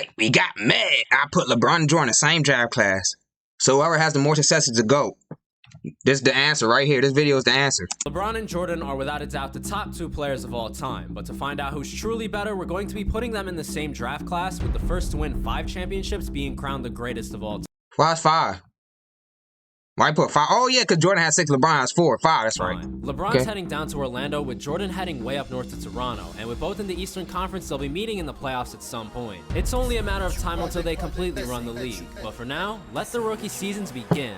Like, we got mad. I put LeBron and Jordan in the same draft class. So whoever has the more successes to go. This is the answer right here. This video is the answer. LeBron and Jordan are without a doubt the top 2 players of all time, but to find out who's truly better, we're going to be putting them in the same draft class, with the first to win 5 championships being crowned the greatest of all time. Why is 5? Why put 5? Oh yeah, because Jordan has 6, LeBron has 4. 5, that's right. LeBron's heading down to Orlando, with Jordan heading way up north to Toronto, and with both in the Eastern Conference, they'll be meeting in the playoffs at some point. It's only a matter of time until they completely run the league, but for now, let the rookie seasons begin.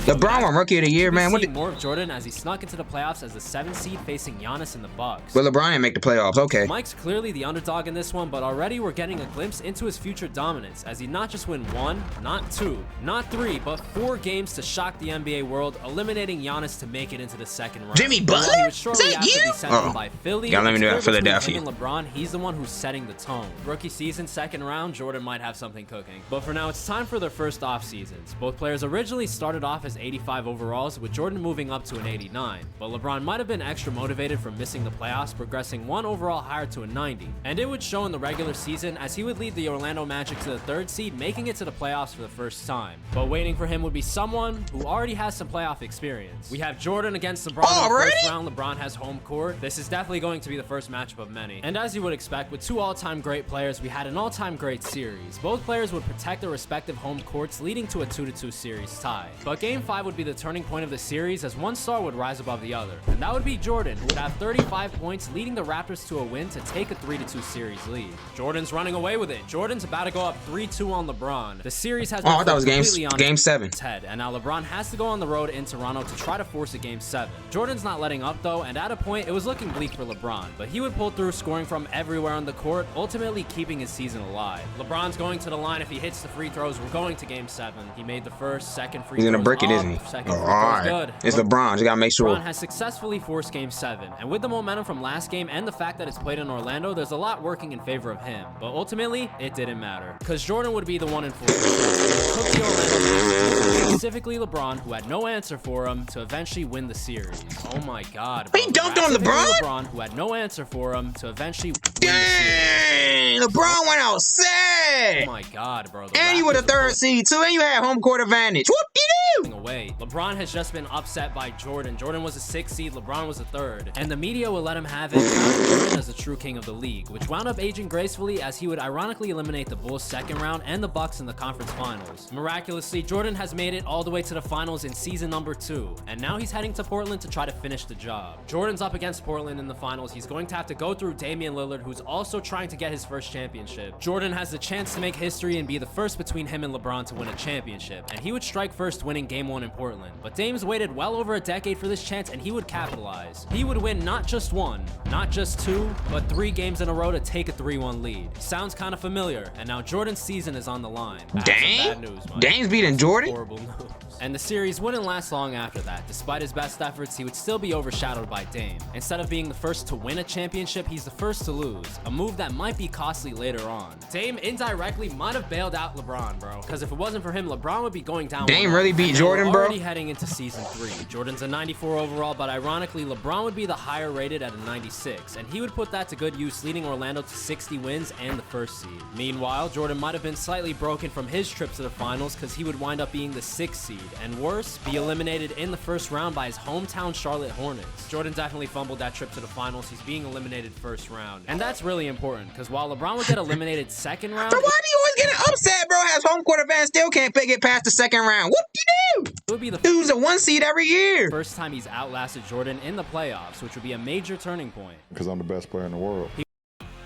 LeBron won Rookie of the Year, man. What more of Jordan as he snuck into the playoffs as the 7th seed facing Giannis in the Bucks. But LeBron didn't make the playoffs, okay. Mike's clearly the underdog in this one, but already we're getting a glimpse into his future dominance as he not just win 1, not 2, not 3, but 4 games to shock the NBA world, eliminating Giannis to make it into the second round. Jimmy Butler? Is that you? By Philly. Yeah, let me know that Philadelphia. And LeBron, he's the one who's setting the tone. Rookie season, second round, Jordan might have something cooking. But for now, it's time for their first off seasons. Both players originally started off as 85 overalls, with Jordan moving up to an 89, but LeBron might have been extra motivated from missing the playoffs, progressing 1 overall higher to a 90, and it would show in the regular season as he would lead the Orlando Magic to the 3rd seed, making it to the playoffs for the first time. But waiting for him would be someone who already has some playoff experience. We have Jordan against LeBron in the first round. LeBron has home court. This is definitely going to be the first matchup of many, and as you would expect, with 2 all-time great players, we had an all-time great series. Both players would protect their respective home courts, leading to a 2-2 series tie. But Game 5 would be the turning point of the series, as one star would rise above the other, and that would be Jordan, who would have 35 points, leading the Raptors to a win to take a 3-2 series lead. Jordan's running away with it. Jordan's about to go up 3-2 on LeBron. The series has been I thought it was game 7. Its head, and now LeBron has to go on the road in Toronto to try to force a Game 7. Jordan's not letting up though, and at a point it was looking bleak for LeBron, but he would pull through, scoring from everywhere on the court, ultimately keeping his season alive. LeBron's going to the line. If he hits the free throws, we're going to Game 7. He made the first, second free throws. He's gonna brick it, isn't he? Second free throws, good. It's LeBron. You gotta make sure. LeBron has successfully forced Game 7, and with the momentum from last game and the fact that it's played in Orlando, there's a lot working in favor of him. But ultimately, it didn't matter, because Jordan would be the one in full control. Took the Orlando Magic, specifically LeBron, who had no answer for him, to eventually win the series. Oh my God! He dunked on LeBron. LeBron, who had no answer for him, to eventually win the series. LeBron went outside. Oh my God, bro! And you were the 3rd seed too, and you had home court advantage. Whoop-de-doo! Away. LeBron has just been upset by Jordan. Jordan was a 6th seed, LeBron was a 3rd, and the media will let him have it, Jordan as the true king of the league, which wound up aging gracefully as he would ironically eliminate the Bulls' 2nd round and the Bucks in the conference finals. Miraculously, Jordan has made it all the way to the finals in season number 2, and now he's heading to Portland to try to finish the job. Jordan's up against Portland in the finals. He's going to have to go through Damian Lillard, who's also trying to get his first championship. Jordan has the chance to make history and be the first between him and LeBron to win a championship, and he would strike first, winning Game 1 in Portland. But Dame's waited well over a decade for this chance, and he would capitalize. He would win not just 1, not just 2, but 3 games in a row to take a 3-1 lead. Sounds kind of familiar, and now Jordan's season is on the line. Dame? Dame's beating Jordan? Horrible news. And the series wouldn't last long after that. Despite his best efforts, he would still be overshadowed by Dame. Instead of being the first to win a championship, he's the first to lose, a move that might be costly later on. Dame indirectly might have bailed out LeBron, bro, because if it wasn't for him, LeBron would be going down. Dame really beat Jordan, bro? Already heading into season 3. Jordan's a 94 overall, but ironically, LeBron would be the higher rated at a 96, and he would put that to good use, leading Orlando to 60 wins and the 1st seed. Meanwhile, Jordan might have been slightly broken from his trip to the finals, because he would wind up being the 6th seed, and worse, be eliminated in the 1st round by his hometown Charlotte Hornets. Jordan definitely fumbled that trip to the finals. He's being eliminated 1st round, and that's really important, because while LeBron would get eliminated 2nd round, so why do you always get upset, bro? Has home court advantage, still can't get past the 2nd round. Whoop-de-doo! It would be the dude's a 1 seed every year. First time he's outlasted Jordan in the playoffs, which would be a major turning point. Because I'm the best player in the world.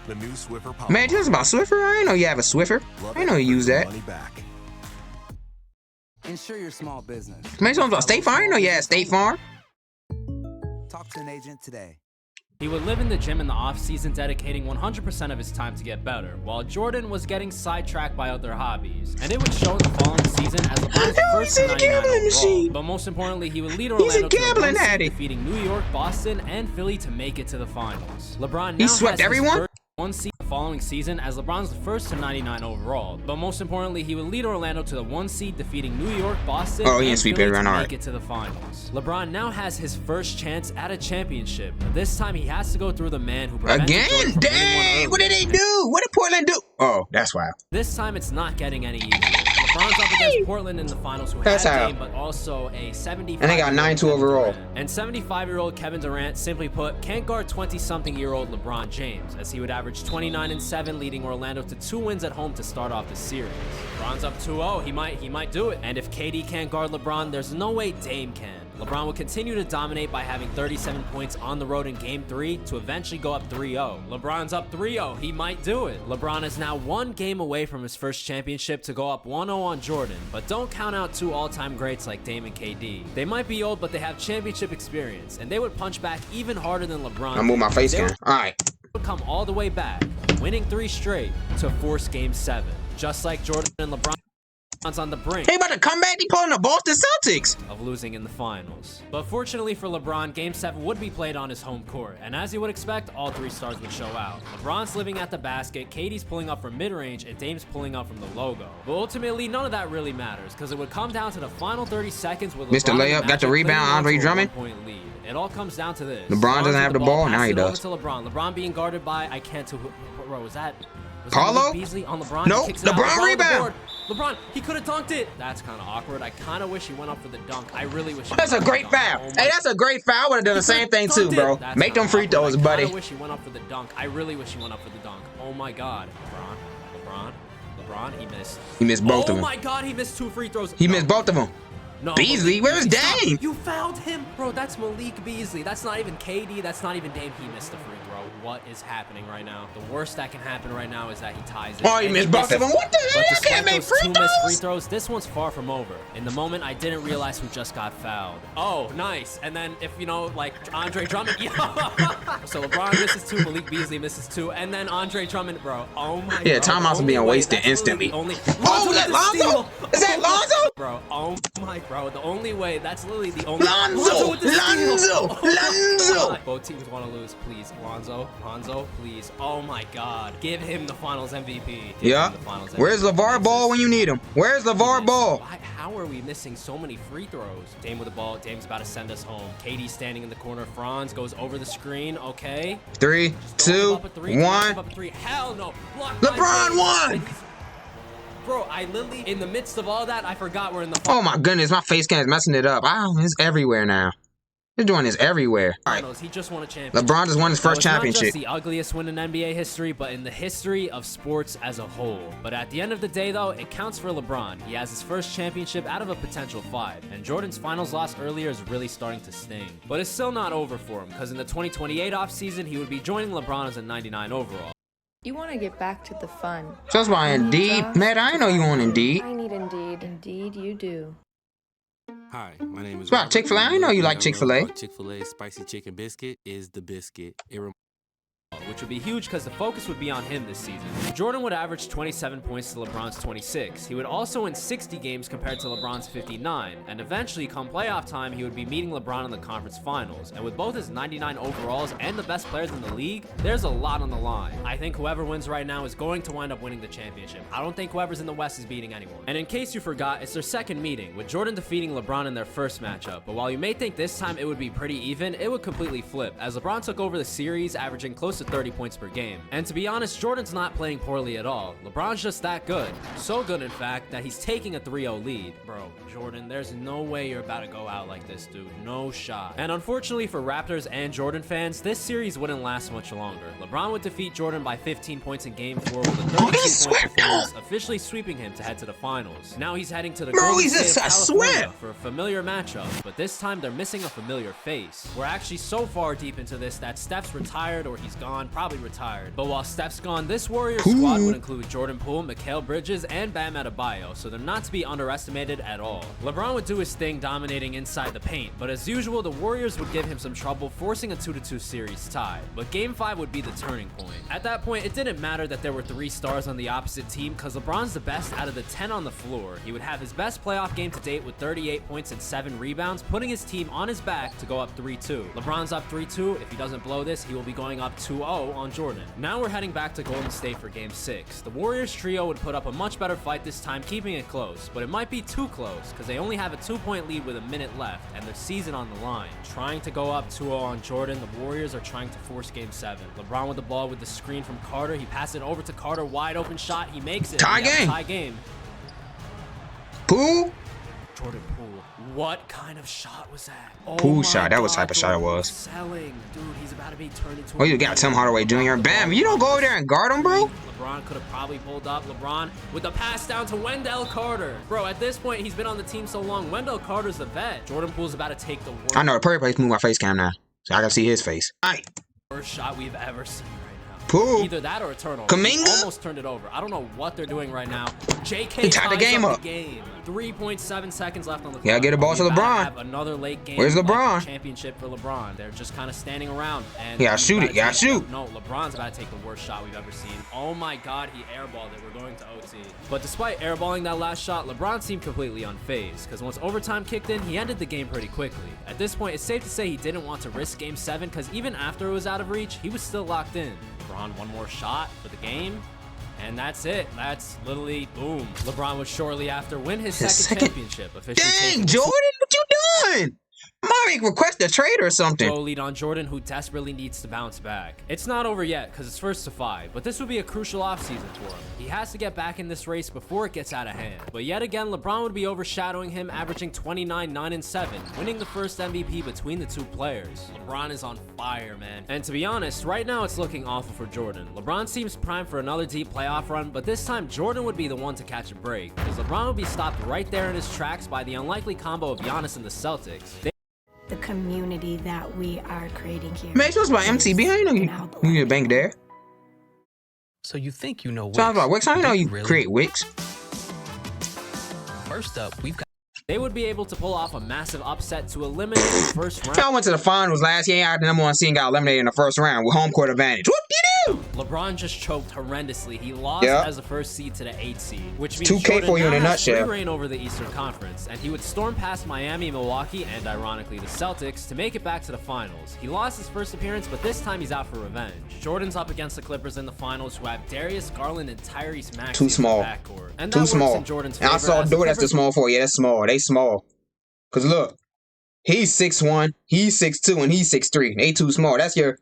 The new Swiffer Power. Man, this about Swiffer? I didn't know you have a Swiffer. I didn't know you use that. Ensure your small business. Man, something about State Farm? I didn't know you had State Farm. Talk to an agent today. He would live in the gym in the off-season, dedicating 100% of his time to get better, while Jordan was getting sidetracked by other hobbies. And it would show in the following season as LeBron's first 99 overall. But most importantly, he would lead Orlando to the 1 seed, defeating New York, Boston, and Philly to make it to the finals. LeBron now swept has everyone? his 1 seed following season as LeBron's the first to 99 overall. But most importantly, he would lead Orlando to the 1 seed, defeating New York, Boston, he didn't and sweep Philly everyone, to all make right. it to the finals. LeBron now has his first chance at a championship. But this time he has to go through the man who prevented Jordan Again? from winning one Dang! earlier. What did they do? What did Portland do? Oh, that's wild. This time it's not getting any easier. LeBron's up against Portland in the finals, who That's had a how. game, but also a 75. And they got 9-2 overall. And 75-year-old Kevin Durant, simply put, can't guard 20-something-year-old LeBron James, as he would average 29-7, leading Orlando to 2 wins at home to start off the series. LeBron's up 2-0. He might do it. And if KD can't guard LeBron, there's no way Dame can. LeBron will continue to dominate by having 37 points on the road in Game 3 to eventually go up 3-0. LeBron's up 3-0. He might do it. LeBron is now 1 game away from his first championship to go up 1-0 on Jordan, but don't count out 2 all-time greats like Dame and KD. They might be old, but they have championship experience, and they would punch back even harder than LeBron. I move my face cam. All right. Would come all the way back, winning 3 straight to force Game 7. Just like Jordan and LeBron on the brink They about to come back. They pulling the Boston Celtics. of losing in the finals. But fortunately for LeBron, Game 7 would be played on his home court, and as you would expect, all 3 stars would show out. LeBron's living at the basket, KD's pulling up from mid-range, and Dame's pulling up from the logo. But ultimately, none of that really matters, because it would come down to the final 30 seconds with Missed the LeBron and layup, got the Magic rebound, clinging on Andre to a Drummond. 1-point lead. It all comes down to this. LeBron doesn't with have the ball, now passing he it over does. to LeBron. LeBron being guarded by, I can't tell who, bro, was that Paulo? Malik Beasley on LeBron? Nope, He kicks it out. LeBron on the rebound. board. LeBron, he could have dunked it. That's kind of awkward. I kind of wish he went up for the dunk. I really wish he That's a went up for great the dunk. foul. Oh my Hey, that's a great foul. I would have done the same thing too, bro. That's Make them kinda free awkward. throws, I buddy. kinda wish he went up for the dunk. I really wish he went up for the dunk. Oh my God, LeBron, he missed. He missed both of Oh them. my God, he missed 2 free throws. He missed both of them. No, Beasley, where's stop. Dame? You fouled him, bro. That's Malik Beasley. That's not even KD. That's not even Dame. He missed the free throw. What is happening right now? The worst that can happen right now is that he ties it. Oh, he And missed both of them. What the hell? But You despite can't make those free 2 missed free throws. throws, this one's far from over. In the moment, I didn't realize who just got fouled. Oh, nice. And then if you know, like Andre Drummond. So LeBron misses 2, Malik Beasley misses 2, and then Andre Drummond, bro. Oh my God. Yeah, timeouts are being wasted instantly. Oh, is that Lonzo? Is that Lonzo? Bro, oh my, bro, the only way, that's literally the only Lonzo! with the steal. Lonzo! Oh my Lonzo! God. Both teams want to lose, please. Lonzo, please. Oh my God. Give him the finals MVP. Give Yeah. him the finals MVP. Where's LeVar Ball when you need him? Where's LeVar Ball? How are we missing so many free throws? Dame with the ball. Dame's about to send us home. KD standing in the corner. Franz goes over the screen. Okay. 3, Don't 2, give up a 3. Don't give 1. up a 3. Hell no. Blocked by LeBron Dame. won! And he's- Bro, I literally, in the midst of all that, I forgot we're in the Oh my goodness, my face cam is messing it up. Oh, it's everywhere now. This joint is everywhere. All right. finals. He just won a championship. LeBron just won his first It's not championship. just the ugliest win in NBA history, but in the history of sports as a whole. But at the end of the day, though, it counts for LeBron. He has his first championship out of a potential 5, and Jordan's finals loss earlier is really starting to sting. But it's still not over for him, because in the 2028 offseason, he would be joining LeBron as a 99 overall. You want to get back to the fun. So that's why Indeed. Matt, I didn't know you on Indeed. I need Indeed. Indeed, you do. Hi, my name is Wow, Robert. Chick-fil-A? I didn't know you like What I love Chick-fil-A. about Chick-fil-A spicy chicken biscuit is the biscuit. Which would be huge because the focus would be on him this season. Jordan would average 27 points to LeBron's 26. He would also win 60 games compared to LeBron's 59, and eventually, come playoff time, he would be meeting LeBron in the conference finals. And with both his 99 overalls and the best players in the league, there's a lot on the line. I think whoever wins right now is going to wind up winning the championship. I don't think whoever's in the West is beating anyone. And in case you forgot, it's their second meeting, with Jordan defeating LeBron in their first matchup. But while you may think this time it would be pretty even, it would completely flip, as LeBron took over the series, averaging close to 30 points per game. And to be honest, Jordan's not playing poorly at all. LeBron's just that good. So good, in fact, that he's taking a 3-0 lead. Bro, Jordan, there's no way you're about to go out like this, dude. No shot. And unfortunately for Raptors and Jordan fans, this series wouldn't last much longer. LeBron would defeat Jordan by 15 points in Game 4 with a 32-point performance, officially sweeping him to head to the finals. Now he's heading to the Golden State of California for a familiar matchup, but this time they're missing a familiar face. We're actually so far deep into this that Steph's retired or he's gone, probably retired. But while Steph's gone, this Warriors squad would include Jordan Poole, Mikal Bridges, and Bam Adebayo, so they're not to be underestimated at all. LeBron would do his thing dominating inside the paint, but as usual, the Warriors would give him some trouble, forcing a 2-2 series tie. But Game 5 would be the turning point. At that point, it didn't matter that there were 3 stars on the opposite team, because LeBron's the best out of the 10 on the floor. He would have his best playoff game to date with 38 points and 7 rebounds, putting his team on his back to go up 3-2. LeBron's up 3-2. If he doesn't blow this, he will be going up 2-1. 2-0 on Jordan. Now we're heading back to Golden State for Game 6. The Warriors trio would put up a much better fight this time, keeping it close, but it might be too close because they only have a 2-point lead with a minute left and their season on the line. Trying to go up 2-0 on Jordan, the Warriors are trying to force Game 7. LeBron with the ball with the screen from Carter. He passes it over to Carter, wide open shot. He makes it. Tie game. Tie game. Poole? Jordan Poole. What kind of shot was that? Poole shot. That was the type of shot it was. Selling. Dude, he's about to be turned into Oh, you got Tim Hardaway Jr. Bam, you don't go over there and guard him, bro? LeBron could have probably pulled up. LeBron with the pass down to Wendell Carter. Bro, at this point, he's been on the team so long. Wendell Carter's the vet. Jordan Poole's about to take the worst. I know, the perfect place to move my face cam now, so I can see his face. Aight. Worst shot we've ever seen right now. Poole. Either that or a turnover. Kuminga? He almost turned it over. I don't know what they're doing right now. JK He tied the game up. 3.7 seconds left on the clock. Yeah, get the ball to We about LeBron. have another late game. Where's LeBron? Championship for LeBron. They're just kind of standing around. And Yeah, shoot it. Yeah, shoot. No, LeBron's about to take the worst shot we've ever seen. Oh my God, he airballed it. We're going to OT. But despite airballing that last shot, LeBron seemed completely unfazed because once overtime kicked in, he ended the game pretty quickly. At this point, it's safe to say he didn't want to risk Game 7 because even after it was out of reach, he was still locked in. LeBron, one more shot for the game. And that's it. That's literally boom. LeBron would shortly after win his second championship. Officially Dang, Jordan, what you doing? Might request a trade or something. Pro lead on Jordan, who desperately needs to bounce back. It's not over yet because it's first to 5, but this would be a crucial offseason for him. He has to get back in this race before it gets out of hand. But yet again, LeBron would be overshadowing him, averaging 29, 9, and 7, winning the first MVP between the two players. LeBron is on fire, man. And to be honest, right now it's looking awful for Jordan. LeBron seems primed for another deep playoff run, but this time Jordan would be the one to catch a break, because LeBron would be stopped right there in his tracks by the unlikely combo of Giannis and the Celtics. The community that we are creating here. Man, it's supposed to be MTB. I ain't know you need a bank there. So you think you know Wix? Sounds like Wix. I didn't know you Really? create Wix. First up, we've got They would be able to pull off a massive upset to eliminate the first round. I went to the finals last year. I had the number 1 seed and got eliminated in the first round with home court advantage. Whoop de doo! LeBron just choked horrendously. He lost as the first seed to the 8th seed, which means 2K Jordan for you in now a has nutshell. free reign over the Eastern Conference, and he would storm past Miami, Milwaukee, and ironically the Celtics to make it back to the finals. He lost his first appearance, but this time he's out for revenge. Jordan's up against the Clippers in the finals, who have Darius Garland and Tyrese Maxey Too small. in the backcourt. And that Too works small. in Jordan's And I favor saw as the Dort. That's too Clippers- small for you. Yeah, that's small. They small. Cause look, he's 6'1", he's 6'2", and he's 6'3". They too small. That's your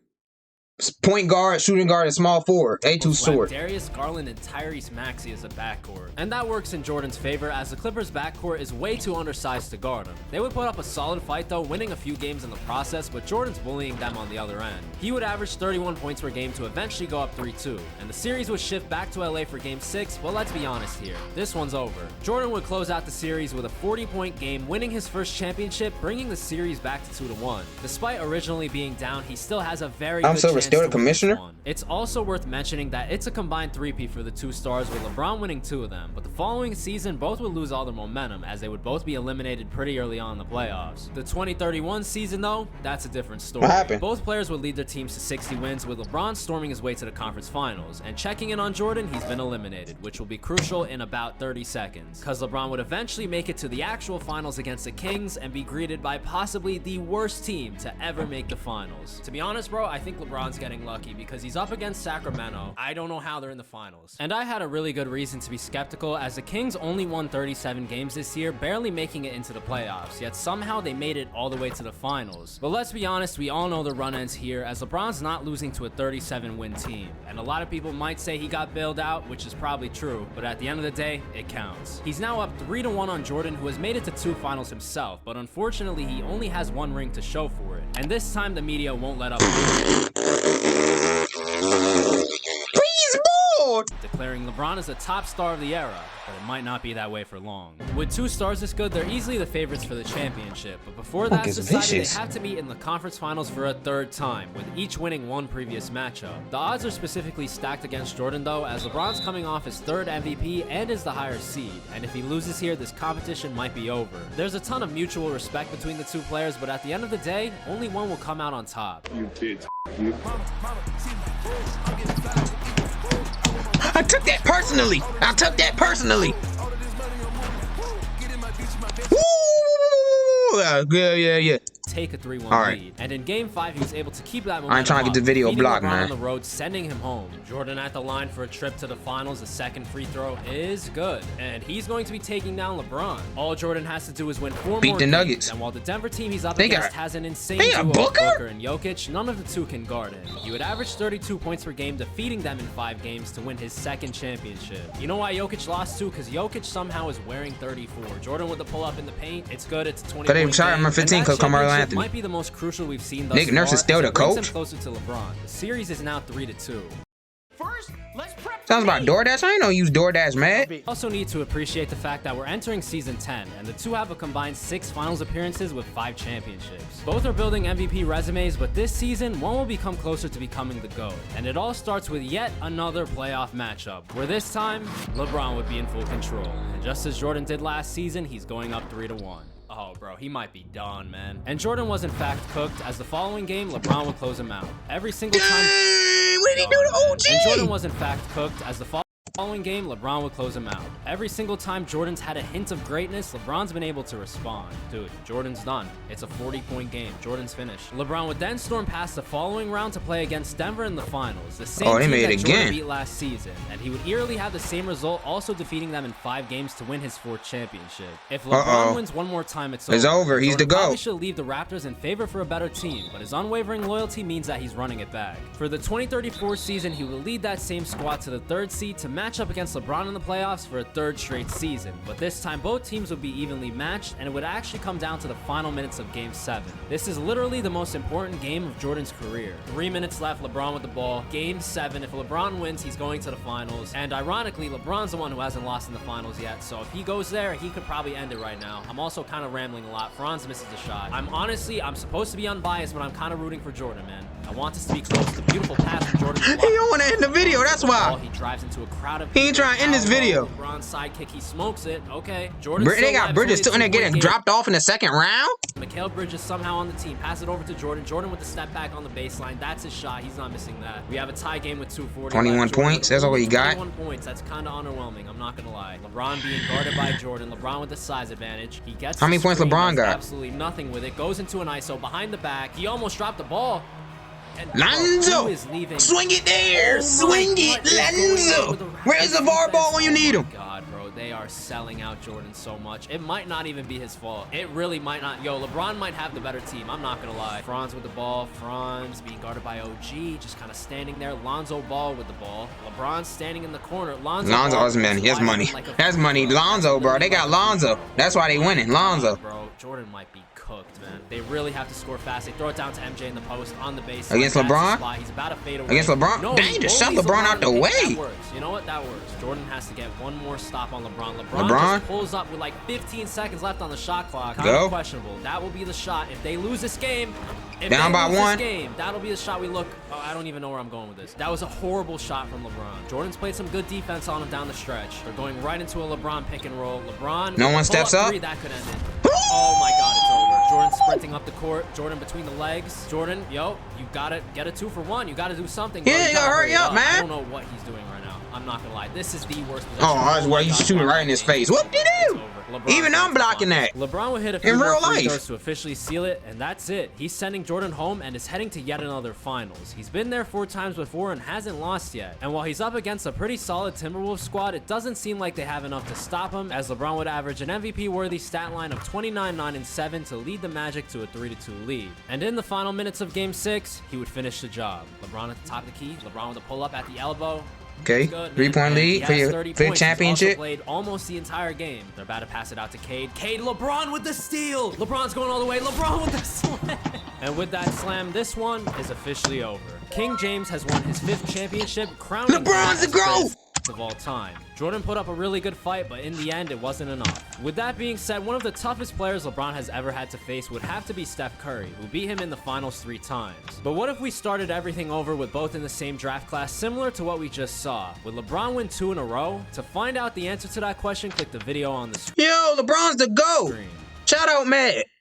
point guard, shooting guard, and small forward. They too short. Darius Garland and Tyrese Maxey as a backcourt. And that works in Jordan's favor as the Clippers backcourt is way too undersized to guard him. They would put up a solid fight though, winning a few games in the process, but Jordan's bullying them on the other end. He would average 31 points per game to eventually go up 3-2. And the series would shift back to LA for Game 6, but let's be honest here. This one's over. Jordan would close out the series with a 40-point game, winning his first championship, bringing the series back to 2-1. Despite originally being down, he still has a very good chance still the to win this commissioner? one. It's also worth mentioning that it's a combined 3-peat for the two stars, with LeBron winning 2 of them, but the following season both would lose all their momentum as they would both be eliminated pretty early on in the playoffs. The 2031 season though, that's a different story. What happened? Both players would lead their teams to 60 wins, with LeBron storming his way to the conference finals, and checking in on Jordan, he's been eliminated, which will be crucial in about 30 seconds, because LeBron would eventually make it to the actual finals against the Kings and be greeted by possibly the worst team to ever make the finals. To be honest, bro, I think LeBron's getting lucky because he's up against Sacramento. I don't know how they're in the finals. And I had a really good reason to be skeptical, as the Kings only won 37 games this year, barely making it into the playoffs, yet somehow they made it all the way to the finals. But let's be honest, we all know the run ends here, as LeBron's not losing to a 37-win team. And a lot of people might say he got bailed out, which is probably true, but at the end of the day, it counts. He's now up 3-1 on Jordan, who has made it to 2 finals himself, but unfortunately he only has 1 ring to show for it. And this time the media won't let up. Please, board! Declaring LeBron as the top star of the era, but it might not be that way for long. With 2 stars this good, they're easily the favorites for the championship, but before that's is decided, vicious. they have to meet in the conference finals for a 3rd time, with each winning 1 previous matchup. The odds are specifically stacked against Jordan though, as LeBron's coming off his 3rd MVP and is the higher seed, and if he loses here, this competition might be over. There's a ton of mutual respect between the 2 players, but at the end of the day, only one will come out on top. I took that personally. I took that personally. Woo! Yeah. take a 3-1 Alright. lead. And in Game 5, he was able to keep that momentum I ain't trying to get the up, video beating blocked, LeBron man. on the road, sending him home. Jordan at the line for a trip to the finals. The second free throw is good, and he's going to be taking down LeBron. All Jordan has to do is win 4 Beat more the games, Nuggets. and while the Denver team he's up They against got- has an insane they got duo of Booker? Booker and Jokic, none of the two can guard him. He would average 32 points per game, defeating them in 5 games to win his second championship. You know why Jokic lost too? Because Jokic somehow is wearing 34. Jordan with the pull up in the paint, it's good. It's a 20. But they retired him at 15 because Carmelo Anthony. Might be the most crucial we've seen thus Nick Nurse far, is still as the it brings coach? him closer to LeBron. The series is now 3-2. Sounds about DoorDash. I ain't no use DoorDash, man. Also need to appreciate the fact that we're entering season 10, and the two have a combined 6 finals appearances with 5 championships. Both are building MVP resumes, but this season, one will become closer to becoming the GOAT. And it all starts with yet another playoff matchup, where this time, LeBron would be in full control. And just as Jordan did last season, he's going up 3-1. Oh, bro, he might be done, man. And Jordan was in fact cooked, as the following game, LeBron would close him out. Every single time... What did he do to OG? And Jordan was in fact cooked, as the following game, LeBron would close him out. Every single time Jordan's had a hint of greatness, LeBron's been able to respond. Dude, Jordan's done. It's a 40-point game. Jordan's finished. LeBron would then storm past the following round to play against Denver in the finals, the same they team made that it Jordan again. beat last season, and he would eerily have the same result, also defeating them in 5 games to win his 4th championship. If LeBron wins one more time, it's over. He's the Jordan probably GOAT. should leave the Raptors in favor for a better team, but his unwavering loyalty means that he's running it back. For the 2034 season, he will lead that same squad to the 3rd seed to match up against LeBron in the playoffs for a 3rd straight season, but this time both teams would be evenly matched, and it would actually come down to the final minutes of Game 7. This is literally the most important game of Jordan's career. 3 minutes left, LeBron with the ball. Game 7, if LeBron wins, he's going to the finals, and ironically, LeBron's the one who hasn't lost in the finals yet, so if he goes there, he could probably end it right now. I'm also kind of rambling a lot. Franz misses the shot. I'm supposed to be unbiased, but I'm kind of rooting for Jordan, man. I want this to be close. The beautiful pass from Jordan. He don't want to end the video, that's why. He drives into a crowd of He ain't trying to end this video. LeBron's sidekick, he smokes it. Okay, Jordan. They got Bridges still in there getting dropped off in the 2nd round? Mikal Bridges somehow on the team. Pass it over to Jordan. Jordan with the step back on the baseline. That's his shot. He's not missing that. We have a tie game with 2:40. 21 points. That's all he got. 21 points. That's kind of underwhelming. I'm not gonna lie. LeBron being guarded by Jordan. LeBron with the size advantage. He gets. How many points LeBron got? Absolutely nothing with it. Goes into an ISO behind the back. He almost dropped the ball. And Lonzo! is leaving. Swing it there! Swing it, Lonzo! Where's the VAR ball when you need him? God, bro, they are selling out Jordan so much. It might not even be his fault. It really might not. Yo, LeBron might have the better team. I'm not gonna lie. Franz with the ball. Franz being guarded by OG, just kind of standing there. Lonzo Ball with the ball. LeBron standing in the corner. Lonzo has money. He has money. Has money. Lonzo, bro. They got Lonzo. That's why they winning. Lonzo. Bro, Jordan might be cooked, man. They really have to score fast. They throw it down to MJ in the post on the base. Against LeBron? He's about to fade away. Against LeBron? No, Dang, just shut bullies LeBron out the in way. That works. You know what? That works. Jordan has to get one more stop on LeBron. LeBron just pulls up with like 15 seconds left on the shot clock. Kind of questionable. That will be the shot. If they lose this game, down by 1. That'll be the shot we look. Oh, I don't even know where I'm going with this. That was a horrible shot from LeBron. Jordan's played some good defense on him down the stretch. They're going right into a LeBron pick and roll. LeBron. No one steps up. That could end it. Oh my God, it's over. Jordan sprinting up the court. Jordan between the legs. Jordan, yo, you gotta get a 2 for 1. You gotta do something. Yeah, you gotta hurry up, man. I don't know what he's doing right now. I'm not gonna lie. This is the worst position. Oh, that's why he's shooting right in his face. Whoop de doo! Even I'm blocking that. LeBron would hit a few in more real free life throws to officially seal it, and that's it. He's sending Jordan home and is heading to yet another finals. He's been there 4 times before and hasn't lost yet. And while he's up against a pretty solid Timberwolves squad, it doesn't seem like they have enough to stop him, as LeBron would average an MVP-worthy stat line of 29, 9, and 7 to lead the Magic to a 3-2 lead. And in the final minutes of Game 6, he would finish the job. LeBron at the top of the key. LeBron with a pull-up at the elbow. Okay, 3-point lead for your championship. He's played almost the entire game. They're about to pass it out to Cade. Cade, LeBron with the steal. LeBron's going all the way. LeBron with the slam. And with that slam, this one is officially over. King James has won his 5th championship, crowning LeBron's the GOAT of all time. Jordan put up a really good fight, but in the end, it wasn't enough. With that being said, one of the toughest players LeBron has ever had to face would have to be Steph Curry, who beat him in the finals 3 times. But what if we started everything over with both in the same draft class, similar to what we just saw? Would LeBron win 2 in a row? To find out the answer to that question, click the video on the screen. Yo, LeBron's the GOAT. Shout out, Matt.